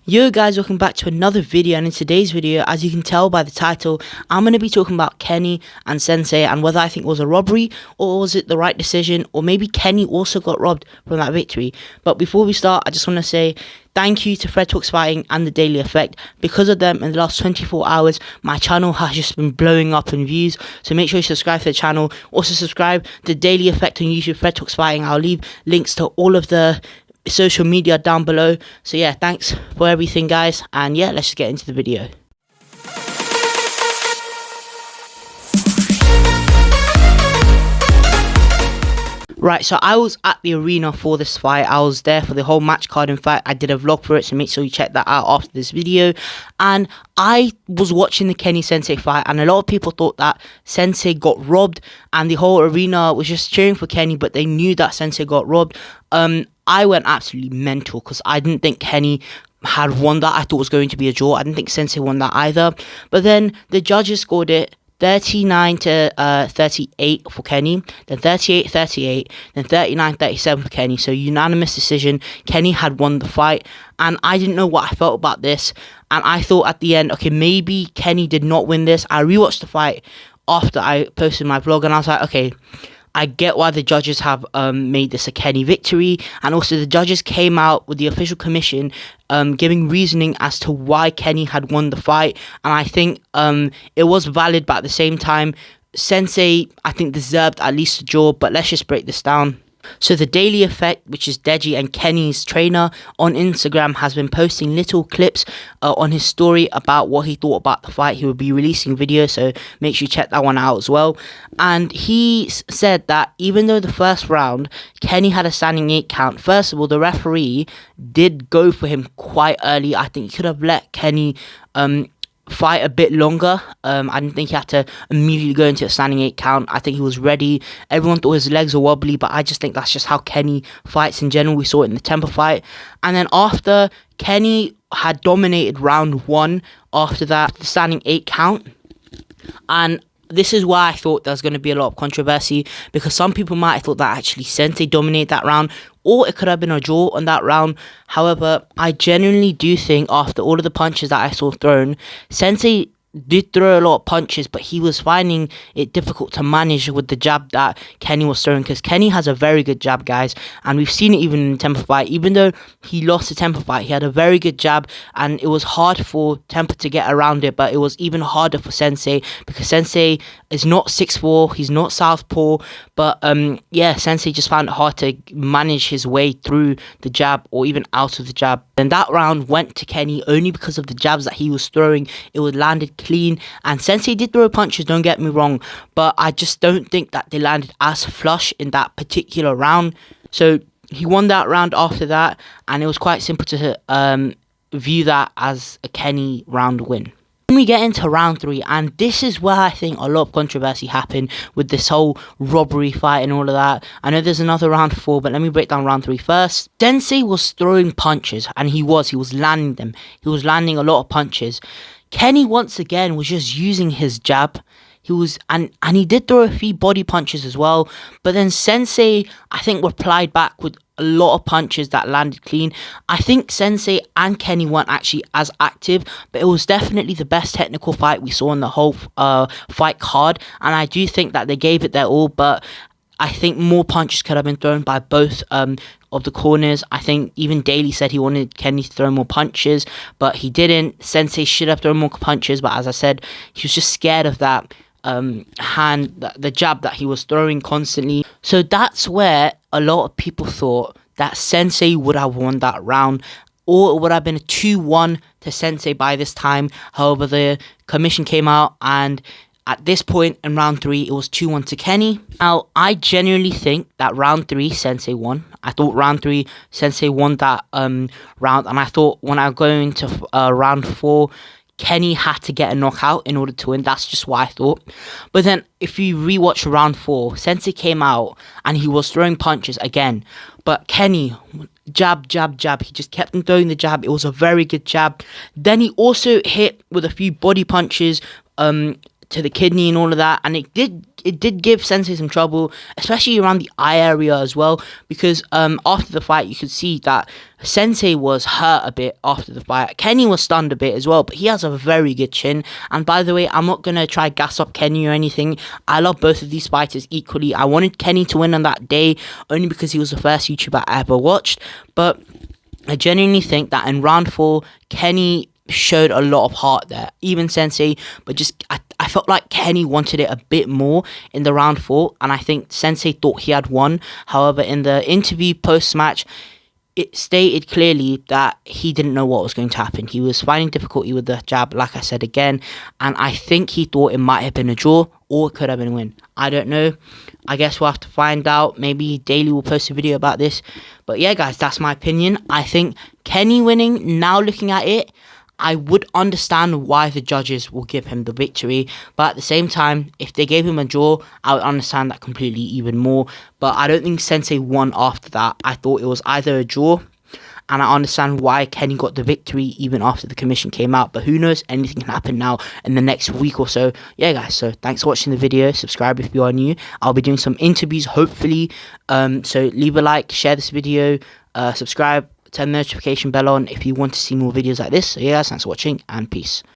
Yo guys, welcome back to another video, and in today's video, as you can tell by the title, I'm going to be talking about Kenny and Sensei and whether I think it was a robbery or was it the right decision, or maybe Kenny also got robbed from that victory. But before we start, I just want to say thank you to Fred Talks Fighting and the Daley Effect. Because of them, in the last 24 hours, my channel has just been blowing up in views. So make sure you subscribe to the channel. Also subscribe to the Daley Effect on YouTube, Fred Talks Fighting. I'll leave links to all of the social media down below. So yeah, thanks for everything guys, and yeah, let's just get into the video. Right, so I was at the arena for this fight. I was there for the whole match card. In fact, I did a vlog for it, so make sure you check that out after this video. And I was watching the Kenny Sensei fight, and a lot of people thought that Sensei got robbed, and the whole arena was just cheering for Kenny, but they knew that Sensei got robbed. I went absolutely mental because I didn't think Kenny had won that. I thought it was going to be a draw. I didn't think Sensei won that either. But then the judges scored it 39 to 38 for Kenny, then 38-38, then 39-37 for Kenny. So unanimous decision. Kenny had won the fight, and I didn't know what I felt about this. And I thought at the end, okay, maybe Kenny did not win this. I rewatched the fight after I posted my vlog, and I was like, okay, I get why the judges have made this a Kenny victory. And also the judges came out with the official commission giving reasoning as to why Kenny had won the fight. And I think it was valid, but at the same time, Sensei, I think, deserved at least a draw. But let's just break this down. So the Daley Effect, which is Deji and Kenny's trainer on Instagram, has been posting little clips on his story about what he thought about the fight. He will be releasing videos, so make sure you check that one out as well. And he said that even though the first round Kenny had a standing 8 count, first of all, the referee did go for him quite early. I think he could have let Kenny fight a bit longer. I didn't think he had to immediately go into a standing 8 count. I think he was ready. Everyone thought his legs were wobbly, but I just think that's just how Kenny fights in general. We saw it in the Temper fight. And then after, Kenny had dominated round 1 after that, the standing 8 count. And this is why I thought there's going to be a lot of controversy, because some people might have thought that actually Sensei dominated that round, or it could have been a draw on that round. However, I genuinely do think after all of the punches that I saw thrown, Sensei did throw a lot of punches, but he was finding it difficult to manage with the jab that Kenny was throwing, because Kenny has a very good jab, guys, and we've seen it even in the Temper fight. Even though he lost the Temper fight, he had a very good jab, and it was hard for Temper to get around it, but it was even harder for Sensei, because Sensei is not 6'4", he's not southpaw, but yeah, Sensei just found it hard to manage his way through the jab or even out of the jab. And that round went to Kenny only because of the jabs that he was throwing. It was landed clean, and Sensei did throw punches, don't get me wrong, but I just don't think that they landed as flush in that particular round. So he won that round after that, and it was quite simple to view that as a Kenny round win. Then we get into round 3, and this is where I think a lot of controversy happened with this whole robbery fight and all of that. I know there's another round 4, but let me break down round 3 first. Sensei was throwing punches, and he was landing them. He was landing a lot of punches. Kenny once again was just using his jab. He was, and he did throw a few body punches as well, but then Sensei, I think, replied back with a lot of punches that landed clean. I think Sensei and Kenny weren't actually as active, but it was definitely the best technical fight we saw in the whole fight card, and I do think that they gave it their all, but I think more punches could have been thrown by both of the corners. I think even Daley said he wanted Kenny to throw more punches, but he didn't. Sensei should have thrown more punches, but as I said, he was just scared of that the jab that he was throwing constantly. So that's where a lot of people thought that Sensei would have won that round, or it would have been a 2-1 to Sensei by this time. However, the commission came out, and at this point in round 3, it was 2-1 to Kenny. Now, I genuinely think that round 3, Sensei won. I thought round 3, Sensei won that round, and I thought when I go into round 4, Kenny had to get a knockout in order to win. That's just what I thought. But then if you rewatch round 4, Sensei came out and he was throwing punches again. But Kenny, jab, jab, jab. He just kept on throwing the jab. It was a very good jab. Then he also hit with a few body punches to the kidney and all of that. And it it did give Sensei some trouble, especially around the eye area as well, because after the fight you could see that Sensei was hurt a bit after the fight. Kenny was stunned a bit as well, but he has a very good chin. And by the way, I'm not going to try gas up Kenny or anything. I love both of these fighters equally. I wanted Kenny to win on that day only because he was the first YouTuber I ever watched, but I genuinely think that in round 4, Kenny showed a lot of heart there, even Sensei, but just I felt like Kenny wanted it a bit more in the round 4, and I think Sensei thought he had won. However, in the interview post-match, it stated clearly that he didn't know what was going to happen. He was finding difficulty with the jab, like I said again, and I think he thought it might have been a draw or it could have been a win. I don't know. I guess we'll have to find out. Maybe Daley will post a video about this. But yeah, guys, that's my opinion. I think Kenny winning, now looking at it, I would understand why the judges will give him the victory, but at the same time, if they gave him a draw, I would understand that completely even more. But I don't think Sensei won after that. I thought it was either a draw, and I understand why Kenny got the victory even after the commission came out. But who knows, anything can happen now in the next week or so. Yeah, guys, so thanks for watching the video. Subscribe if you are new. I'll be doing some interviews, hopefully. So leave a like, share this video, subscribe, turn the notification bell on if you want to see more videos like this. So yeah, guys, thanks for watching, and peace.